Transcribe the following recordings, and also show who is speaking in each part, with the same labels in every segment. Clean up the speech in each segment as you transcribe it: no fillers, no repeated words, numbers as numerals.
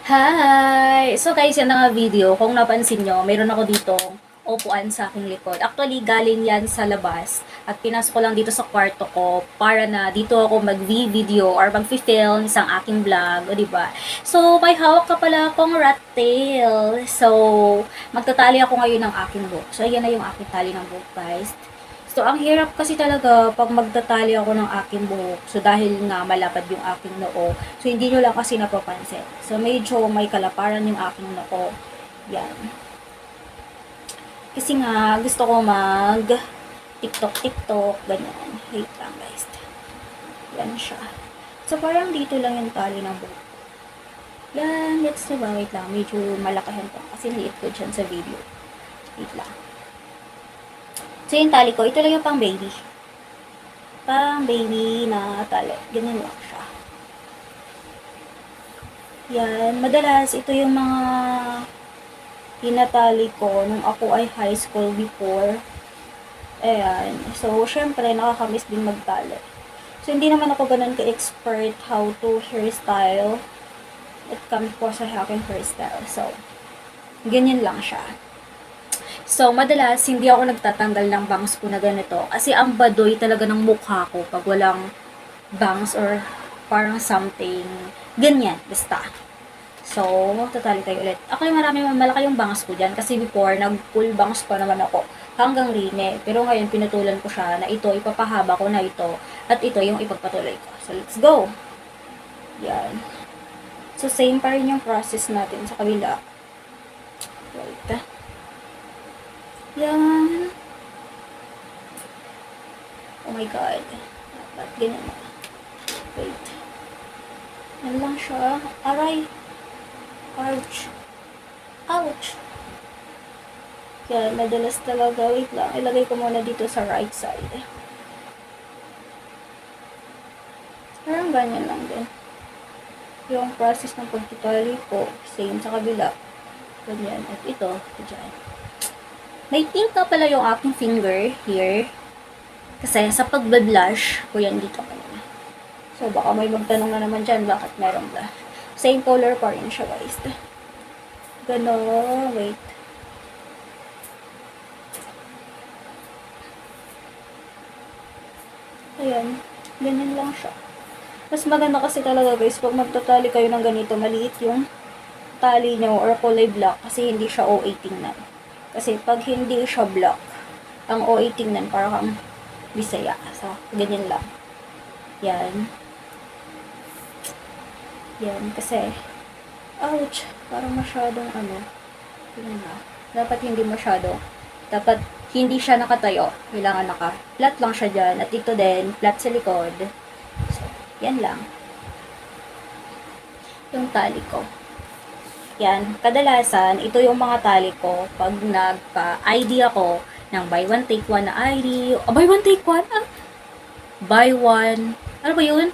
Speaker 1: Hi! So guys, yan na nga video. Kung napansin nyo, mayroon ako dito upuan sa aking likod. Actually, galing yan sa labas. At pinasok ko lang dito sa kwarto ko para na dito ako mag-video or mag-film isang aking vlog. O diba? So, may hawak ka pala akong rat tail. So, magtatali ako ngayon ng aking buhok. So, ayan na yung aking tali ng buhok, guys. So, ang hirap kasi talaga pag magtatali ako ng aking buhok. So, dahil nga malapad yung aking noo. So, hindi nyo lang kasi napapansin. So, medyo may kalaparan yung aking noo. Yan. Kasi nga, gusto ko mag TikTok, ganyan. Wait lang, guys. Yan siya. So, parang dito lang yung tali ng buhok. Yan, let's diba? Wait lang. Medyo malakahan pa. Kasi liit ko dyan sa video. Wait lang. So, yung tali ko, ito lang yung pang baby. Pang baby na tali. Ganyan lang siya. Yan. Madalas, ito yung mga tinatali ko nung ako ay high school before. Ayan. So, syempre, nakakamiss din magtali. So, hindi naman ako ganun ka-expert how to hairstyle. It comes po sa aking hairstyle. So, ganyan lang siya. So, madalas, hindi ako nagtatanggal ng bangs ko na ganito. Kasi ang badoy talaga ng mukha ko pag walang bangs or parang something. Ganyan, basta. So, magtatali tayo ulit. Ako yung malaki yung bangs ko dyan. Kasi before, nag-full bangs pa naman ako. Hanggang rine. Pero ngayon, pinutulan ko siya na ito, ipapahaba ko na ito. At ito yung ipagpatuloy ko. So, let's go! Yan. So, same pa rin yung process natin sa kabila. Wait. Yan. Oh my God. Ba't ganyan na? Wait. Yan lang siya. Aray. Ouch. Ouch. Yan, madalas talaga. Wait lang. Ilagay ko muna dito sa right side. Parang ganyan lang din. Yung process ng pagtutali ko, same sa kabila. Ganyan. At ito dyan. May pink na pala yung aking finger here. Kasi sa pagbe-blush ko yan dito kanina. So, baka may magtanong na naman dyan, bakit meron blush. Same color pa rin siya, guys. Ganon. Wait. Ayan. Ganyan lang siya. Mas maganda kasi talaga, guys, pag magtatali kayo ng ganito, maliit yung tali nyo or kulay black kasi hindi siya OA tingnan. Kasi pag hindi siya black, ang OA tingnan parang Bisaya. So, ganyan lang. Yan. Yan. Kasi, ouch. Parang masyadong yun na. Dapat hindi masyado. Dapat hindi siya nakatayo. Kailangan flat lang siya dyan. At ito din, flat sa likod. So, yan lang. Yung tali ko. Yan. Kadalasan, ito yung mga tali ko pag nagpa-ID ako ng buy one take one na ID. Oh, buy one take one? Buy one. Ano ba yun?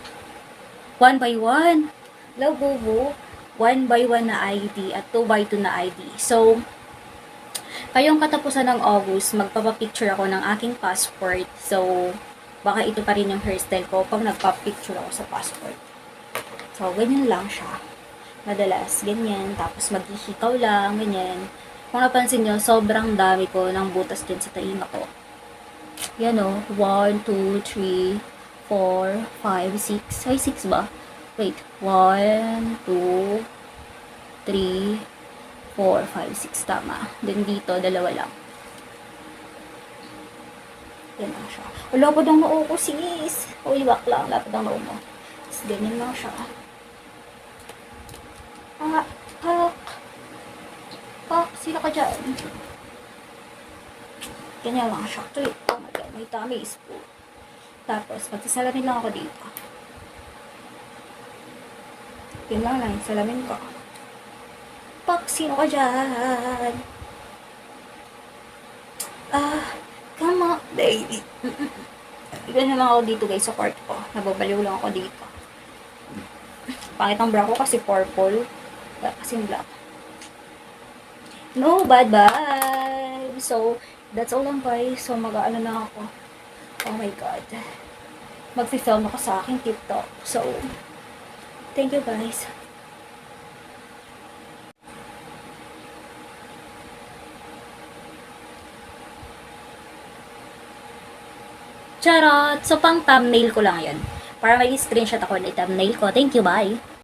Speaker 1: One by one. Hello, Bobo. One by one na ID at 2 by 2 na ID. So, kayong katapusan ng August, magpapapicture ako ng aking passport. So, baka ito pa rin yung hairstyle ko pag nagpapicture ako sa passport. So, ganyan lang siya. Madalas, ganyan. Tapos, maghihikaw lang, ganyan. Kung napansin nyo, sobrang dami ko ng butas dyan sa tainga ko. Yan o. 1, 2, 3, 4, 5, 6. Ay, 6 ba? Wait. 1, 2, 3, 4, 5, 6. Tama. Then dito, dalawa lang. Yan lang siya. Lapad ang noo ko, sis. Uy, wak lang. Lapad ang noo mo. Tapos, ganyan lang siya. Sino ka dyan? Ganyan lang siya. Oh my God, may tummy is full. Tapos, magsasalamin lang ako dito. Yun lang, salamin ko. Sino ka dyan? Come on, baby. Ganyan lang ako dito, guys, sa part ko. Nababaliw lang ako dito. Pangit ang bra ko kasi purple. Kasi black. No bad vibes. So, that's all lang, guys. So, mag-aano na ako. Oh my God. Mag-film ako sa aking TikTok. So, thank you, guys. Charot! So, pang thumbnail ko lang yun. Para may screenshot ako na thumbnail ko. Thank you, bye!